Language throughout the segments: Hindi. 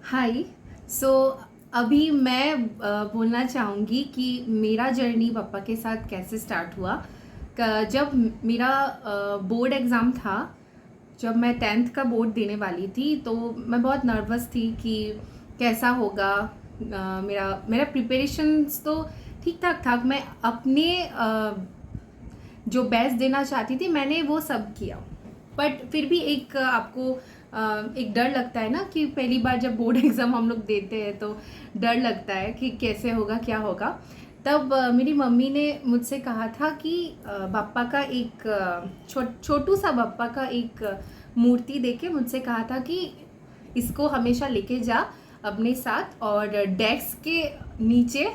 हाय। सो अभी मैं बोलना चाहूँगी कि मेरा जर्नी पापा के साथ कैसे स्टार्ट हुआ। जब मेरा बोर्ड एग्ज़ाम था, जब मैं 10th का बोर्ड देने वाली थी, तो मैं बहुत नर्वस थी कि कैसा होगा। मेरा मेरा प्रिपरेशंस तो ठीक ठाक था। मैं अपने जो बेस्ट देना चाहती थी मैंने वो सब किया, बट फिर भी एक आपको एक डर लगता है ना कि पहली बार जब बोर्ड एग्ज़ाम हम लोग देते हैं तो डर लगता है कि कैसे होगा क्या होगा। तब मेरी मम्मी ने मुझसे कहा था कि बाप्पा का एक छोटू सा बाप्पा का एक मूर्ति देके मुझसे कहा था कि इसको हमेशा लेके जा अपने साथ और डेस्क के नीचे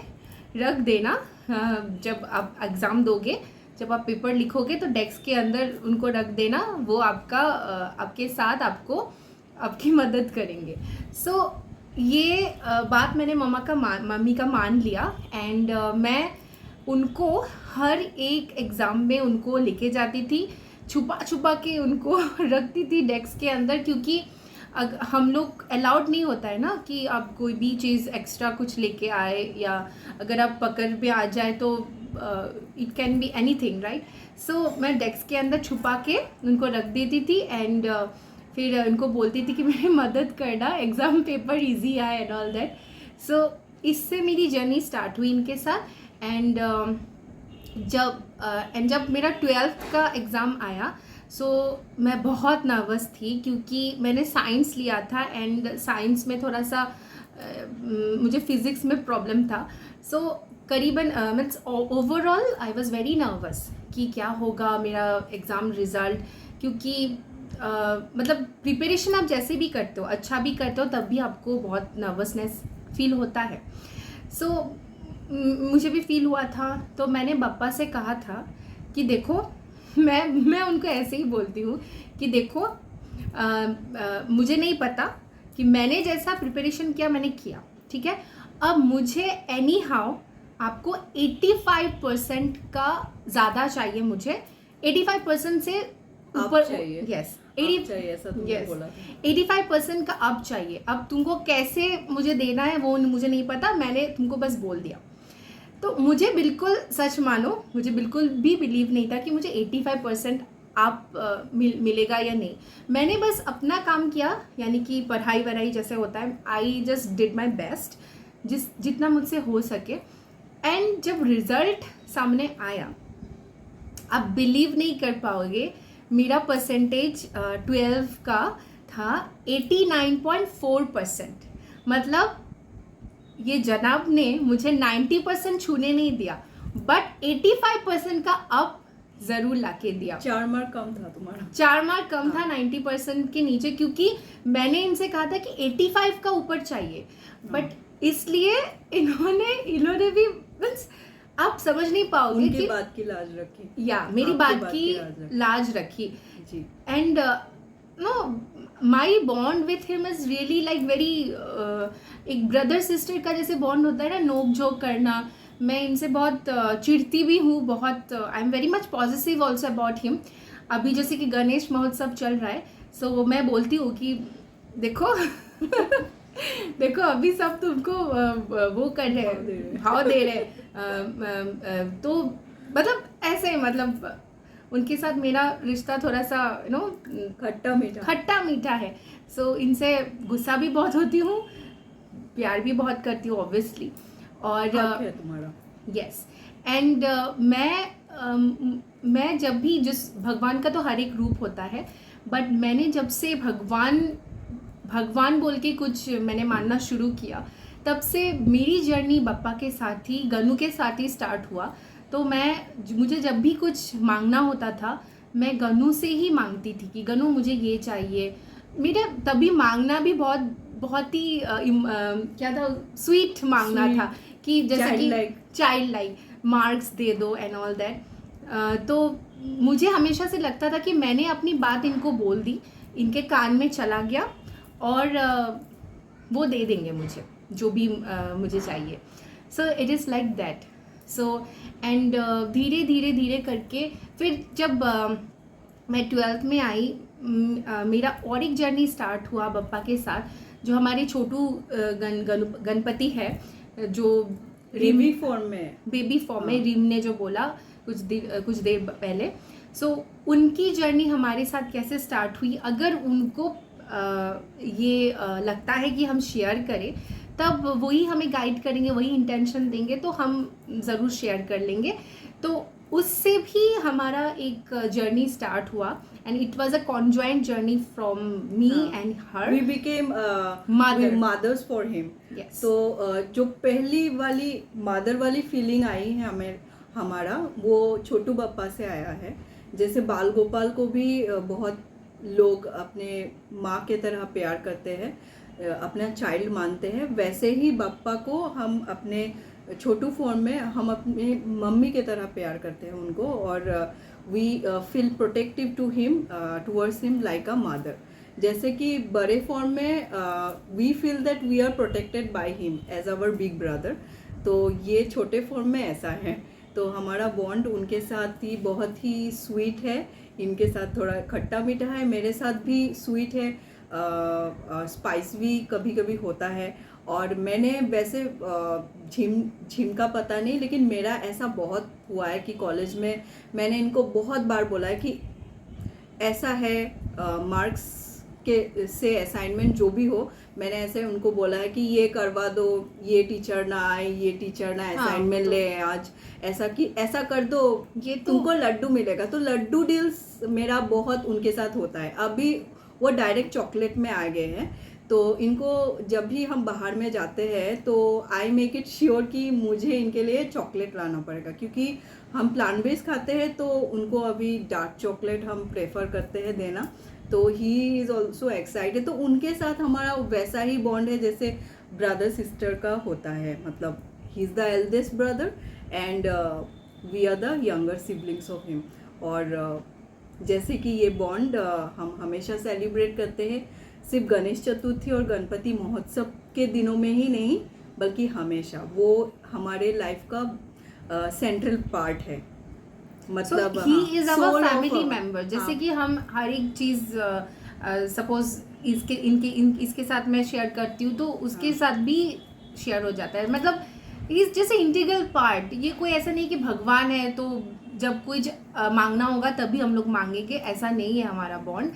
रख देना। जब आप एग्ज़ाम दोगे, जब आप पेपर लिखोगे तो डेस्क के अंदर उनको रख देना। वो आपके साथ आपको आपकी मदद करेंगे। सो ये बात मैंने मम्मी का मान लिया। एंड मैं उनको हर एक एग्ज़ाम में उनको लेके जाती थी, छुपा छुपा के उनको रखती थी डेस्क के अंदर, क्योंकि हम लोग अलाउड नहीं होता है ना कि आप कोई भी चीज़ एक्स्ट्रा कुछ लेके आए, या अगर आप पकड़ पे आ जाए तो it can be anything, right. So मैं डेस्क के अंदर छुपा के उनको रख देती थी। एंड फिर उनको बोलती थी कि मेरी मदद करना, एग्ज़ाम पेपर इजी आए एंड ऑल दैट। सो इससे मेरी जर्नी स्टार्ट हुई इनके साथ। एंड जब मेरा 12th का एग्ज़ाम आया, सो मैं बहुत नर्वस थी क्योंकि मैंने साइंस लिया था एंड साइंस में थोड़ा सा मुझे फिज़िक्स में प्रॉब्लम था। सो करीबन means overall I was very nervous कि क्या होगा मेरा एग्ज़ाम रिज़ल्ट, क्योंकि मतलब प्रिपरेशन आप जैसे भी करते हो, अच्छा भी करते हो, तब भी आपको बहुत नर्वसनेस फील होता है। सो मुझे भी फील हुआ था। तो मैंने पापा से कहा था कि देखो, मैं उनको ऐसे ही बोलती हूँ कि देखो, मुझे नहीं पता कि मैंने जैसा प्रिपरेशन किया मैंने किया, ठीक है। अब मुझे एनी हाउ आपको 85% का ज़्यादा चाहिए। मुझे 85% से ऊपर चाहिए। यस, 80 चाहिए, ऐसा तुमने बोला। 85% का अब चाहिए। अब तुमको कैसे मुझे देना है वो मुझे नहीं पता, मैंने तुमको बस बोल दिया। तो मुझे बिल्कुल, सच मानो, मुझे बिल्कुल भी बिलीव नहीं था कि मुझे 85% आप मिलेगा या नहीं। मैंने बस अपना काम किया, यानी कि पढ़ाई वढ़ाई जैसे होता है, I just did my best जितना मुझसे हो सके। एंड जब रिजल्ट सामने आया, आप बिलीव नहीं कर पाओगे, मेरा परसेंटेज 12 का था 89.4%। मतलब ये जनाब ने मुझे 90% छूने नहीं दिया, बट 85% का अप जरूर लाके दिया। 4 मार्क कम था तुम्हारा। 4 मार्क कम था 90% के नीचे, क्योंकि मैंने इनसे कहा था कि 85 का ऊपर चाहिए, बट इसलिए इन्होंने भी मीन्स आप समझ नहीं पाओगे उनकी कि बात की लाज रखी, या मेरी बात की लाज रखी जी। And no, my bond with him is really like very, एक ब्रदर सिस्टर का जैसे बॉन्ड होता है ना, नोक झोंक करना। मैं इनसे बहुत चिढ़ती भी हूँ, बहुत I am very much positive also about him. अभी जैसे कि गणेश महोत्सव चल रहा है, सो मैं बोलती हूँ कि देखो देखो अभी सब तुमको वो कर रहे, भाव दे रहे। तो मतलब ऐसे, मतलब उनके साथ मेरा रिश्ता थोड़ा सा खट्टा मीठा है। सो इनसे गुस्सा भी बहुत होती हूँ, प्यार भी बहुत करती हूँ ऑब्वियसली। और हक है तुम्हारा। यस। एंड मैं जब भी, जिस भगवान का तो हर एक रूप होता है, बट मैंने जब से भगवान बोल के कुछ मैंने मानना शुरू किया, तब से मेरी जर्नी बप्पा के साथ ही, गनू के साथ ही स्टार्ट हुआ। तो मुझे जब भी कुछ मांगना होता था, मैं गनू से ही मांगती थी कि गनू मुझे ये चाहिए। मेरा तभी मांगना भी बहुत बहुत ही क्या था, स्वीट मांगना था, कि जैसे कि चाइल्ड लाइक मार्क्स दे दो एंड ऑल दैट। तो मुझे हमेशा से लगता था कि मैंने अपनी बात इनको बोल दी, इनके कान में चला गया, और वो दे देंगे मुझे जो भी मुझे चाहिए। So it is like that. So and धीरे धीरे धीरे करके फिर जब मैं 12th में आई, मेरा और एक जर्नी स्टार्ट हुआ बप्पा के साथ। जो हमारे छोटू गणपति है, जो बेबी फॉर्म में बेबी फॉर्म में हाँ। रीम ने जो बोला कुछ देर पहले, सो उनकी जर्नी हमारे साथ कैसे स्टार्ट हुई, अगर उनको ये लगता है कि हम शेयर करें, तब वही हमें गाइड करेंगे, वही इंटेंशन देंगे, तो हम ज़रूर शेयर कर लेंगे। तो उससे भी हमारा एक जर्नी स्टार्ट हुआ, and it was a conjoint journey from me and her. We became mothers for him. Yes. तो जो पहली वाली मदर वाली फीलिंग आई है हमें हमारा, वो छोटू बप्पा से आया है। जैसे बाल गोपाल को भी बहुत लोग अपने माँ के तरह प्यार करते हैं, अपना चाइल्ड मानते हैं, वैसे ही बप्पा को हम अपने छोटू फॉर्म में हम अपने मम्मी के तरह प्यार करते हैं उनको, और we feel protective to him towards him like a mother. जैसे कि बड़े फॉर्म में we feel that we are protected by him as our big brother, तो ये छोटे फॉर्म में ऐसा है। तो हमारा बॉन्ड उनके साथ ही बहुत ही स्वीट है, इनके साथ थोड़ा खट्टा मीठा है, मेरे साथ भी स्वीट है, स्पाइस भी कभी कभी होता है। और मैंने वैसे झिम का पता नहीं, लेकिन मेरा ऐसा बहुत हुआ है कि कॉलेज में मैंने इनको बहुत बार बोला है कि ऐसा है, मार्क्स के से असाइनमेंट जो भी हो, मैंने ऐसे उनको बोला है कि ये करवा दो, ये टीचर ना आए, ये टीचर ना असाइनमेंट ले आज, ऐसा कि ऐसा कर दो, ये तो तुमको लड्डू मिलेगा। तो लड्डू डील्स मेरा बहुत उनके साथ होता है। अभी वो डायरेक्ट चॉकलेट में आ गए हैं, तो इनको जब भी हम बाहर में जाते हैं तो आई मेक इट श्योर कि मुझे इनके लिए चॉकलेट लाना पड़ेगा, क्योंकि हम प्लांट बेस्ड खाते हैं, तो उनको अभी डार्क चॉकलेट हम प्रेफर करते हैं देना। तो ही इज़ ऑल्सो एक्साइटेड। तो उनके साथ हमारा वैसा ही बॉन्ड है जैसे ब्रदर सिस्टर का होता है, मतलब he is the eldest brother and we are the younger siblings of him. और जैसे कि ये बॉन्ड हम हमेशा सेलिब्रेट करते हैं, सिर्फ गणेश चतुर्थी और गणपति महोत्सव के दिनों में ही नहीं, बल्कि हमेशा। वो हमारे लाइफ का सेंट्रल पार्ट है, मतलब he is our soul of family our- member. जैसे हाँ। कि हम हर एक चीज़ सपोज इसके साथ मैं शेयर करती हूँ, तो उसके हाँ। साथ भी शेयर हो जाता है, मतलब इज जैसे इंटीग्रल पार्ट। ये कोई ऐसा नहीं कि भगवान है तो जब कोई मांगना होगा तभी हम लोग मांगेंगे, ऐसा नहीं है हमारा bond.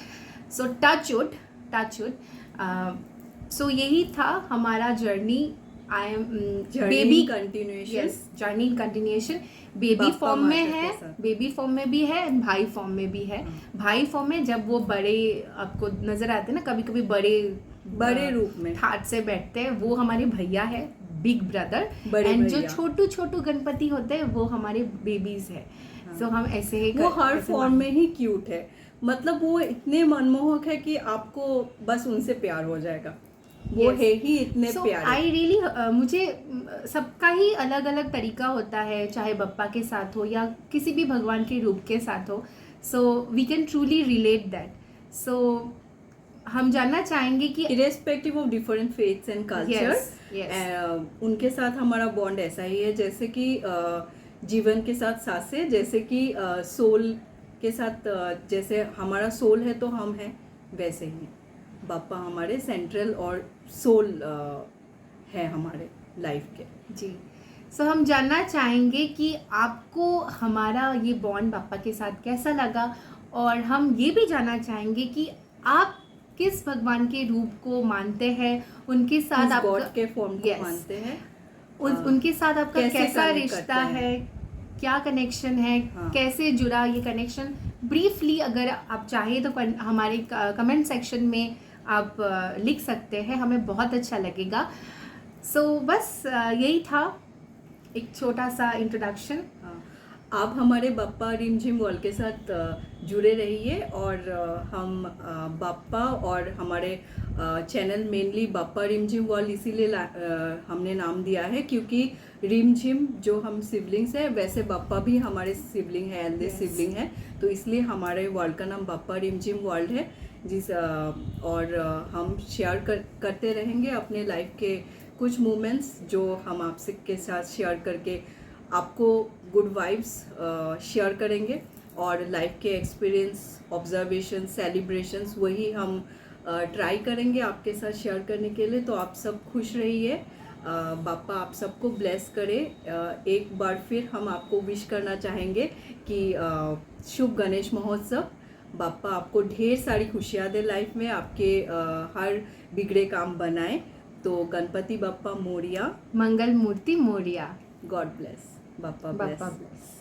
So touch wood. So यही था हमारा journey. I am baby continuation. Yes, journey continuation. Baby Bappa form में मास्टर है, के साथ। बेबी फॉर्म में भी है, भाई फॉर्म में भी है। भाई फॉर्म में जब वो बड़े आपको नजर आते हैं ना, कभी कभी बड़े रूप में ठाट से बैठते हैं, वो हमारे भैया है, बिग ब्रदर। बड़े एंड जो भैया। छोटू गणपति होते हैं वो हमारे बेबीज है। सो हम ऐसे ही वो हर ऐसे फॉर्म में ही क्यूट है, मतलब वो इतने मनमोहक है कि आपको बस उनसे प्यार हो जाएगा। वो Yes. है ही इतने प्यारे। आई रियली मुझे सबका ही अलग अलग तरीका होता है, चाहे बप्पा के साथ हो या किसी भी भगवान के रूप के साथ हो। So we can truly relate that. So हम जानना चाहेंगे कि irrespective of different faiths and culture, yes. उनके साथ हमारा बॉन्ड ऐसा ही है जैसे कि जीवन के साथ सांसें, जैसे कि सोल के साथ, जैसे हमारा सोल है तो हम हैं, वैसे ही बाप्पा हमारे सेंट्रल और सोल है हमारे लाइफ के। जी। सो हम जानना चाहेंगे कि आपको हमारा ये बॉन्ड बाप्पा के साथ कैसा लगा, और हम ये भी जानना चाहेंगे कि आप किस भगवान के रूप को मानते हैं, उनके साथ आप गॉड के फॉर्म को Yes. मानते हैं, उनके साथ आपका कैसे कैसा connect रिश्ता करते हैं? है, क्या कनेक्शन है, हाँ। कैसे जुड़ा ये कनेक्शन। ब्रीफली अगर आप चाहें तो हमारे कमेंट सेक्शन में आप लिख सकते हैं, हमें बहुत अच्छा लगेगा। सो बस यही था एक छोटा सा इंट्रोडक्शन। हाँ, आप हमारे बाप्पा रिमझिम वर्ल्ड के साथ जुड़े रहिए, और हम बाप्पा और हमारे चैनल मेनली बाप्पा रिमझिम वर्ल्ड इसीलिए हमने नाम दिया है क्योंकि रिमझिम जो हम सिबलिंग्स हैं, वैसे बाप्पा भी हमारे सिबलिंग है, एल्डेस्ट Yes. सिबलिंग है, तो इसलिए हमारे वर्ल्ड का नाम बाप्पा रिमझिम वर्ल्ड है। और हम शेयर करते रहेंगे अपने लाइफ के कुछ मोमेंट्स जो हम आपसे के साथ शेयर करके आपको गुड वाइब्स शेयर करेंगे, और लाइफ के एक्सपीरियंस, ऑब्जर्वेशन, सेलिब्रेशंस वही हम ट्राई करेंगे आपके साथ शेयर करने के लिए। तो आप सब खुश रहिए, बापा आप सबको ब्लेस करे। एक बार फिर हम आपको विश करना चाहेंगे कि शुभ गणेश महोत्सव। बापा आपको ढेर सारी खुशियाँ दे लाइफ में, आपके हर बिगड़े काम बनाए। तो गणपति बापा मोरिया, मंगल मूर्ति मोरिया। गॉड ब्लेस, बापा बापा ब्लेस। bless।